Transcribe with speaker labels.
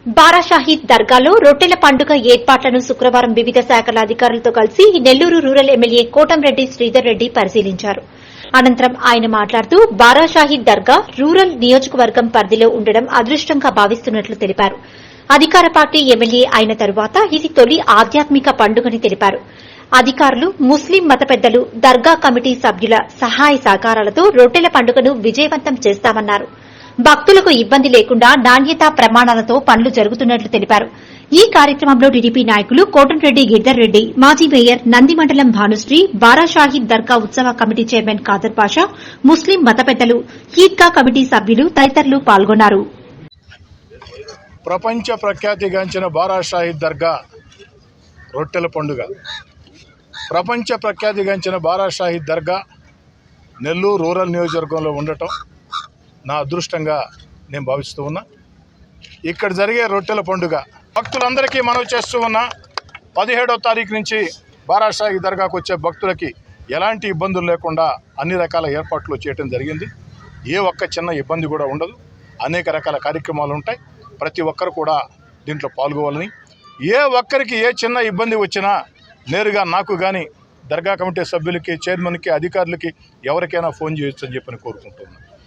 Speaker 1: బారా షాహీద్ దర్గాలో రొట్టెల పండుగ ఏర్పాట్లను శుక్రవారం వివిధ శాఖల అధికారులతో కలిసి నెల్లూరు రూరల్ ఎమ్మెల్యే కోటంరెడ్డి శ్రీధర్ రెడ్డి పరిశీలించారు. అనంతరం ఆయన మాట్లాడుతూ బారా షాహీద్ దర్గా రూరల్ నియోజకవర్గం పరిధిలో ఉండడం అదృష్టంగా భావిస్తున్నట్లు తెలిపారు. అధికార పార్టీ ఎమ్మెల్యే అయిన తరువాత ఇది తొలి ఆధ్యాత్మిక పండుగని తెలిపారు. అధికారులు, ముస్లిం మత పెద్దలు, దర్గా కమిటీ సభ్యుల సహాయ సహకారాలతో రొట్టెల పండుగను విజయవంతం చేస్తామన్నారు. భక్తులకు ఇబ్బంది లేకుండా నాణ్యతా ప్రమాణాలతో పనులు జరుగుతున్నట్లు తెలిపారు. ఈ కార్యక్రమంలో టీడీపీ నాయకులు కోటంరెడ్డి గిరిధర్ రెడ్డి, మాజీ మేయర్ నంది మండలం భానుశ్రీ, బారా షాహీద్ దర్గా ఉత్సవ కమిటీ చైర్మన్ ఖాదర్ పాషా, ముస్లిం మత పెద్దలు, ఈద్గా కమిటీ సభ్యులు తదితరులు పాల్గొన్నారు.
Speaker 2: ప్రపంచ ప్రఖ్యాతిగాంచిన బారా షాహీద్ దర్గా రొట్టెల పండుగ. ప్రపంచ ప్రఖ్యాతిగాంచిన బారా షాహీద్ దర్గా నెల్లూరు రూరల్ నియోజకవర్గంలో ఉండటం నా అదృష్టంగా నేను భావిస్తూ ఉన్నా. ఇక్కడ జరిగే రొట్టెల పండుగ భక్తులందరికీ మనవి చేస్తూ ఉన్నా. 17వ తారీఖు నుంచి బారా షాహీద్ దర్గాకు వచ్చే భక్తులకి ఎలాంటి ఇబ్బందులు లేకుండా అన్ని రకాల ఏర్పాట్లు చేయడం జరిగింది. ఏ ఒక్క చిన్న ఇబ్బంది కూడా ఉండదు. అనేక రకాల కార్యక్రమాలు ఉంటాయి. ప్రతి ఒక్కరు కూడా దీంట్లో పాల్గొవాలని, ఏ ఒక్కరికి ఏ చిన్న ఇబ్బంది వచ్చినా నేరుగా నాకు కానీ దర్గా కమిటీ సభ్యులకి, చైర్మన్కి, అధికారులకి ఎవరికైనా ఫోన్ చేయొచ్చు అని చెప్పని కోరుకుంటున్నాను.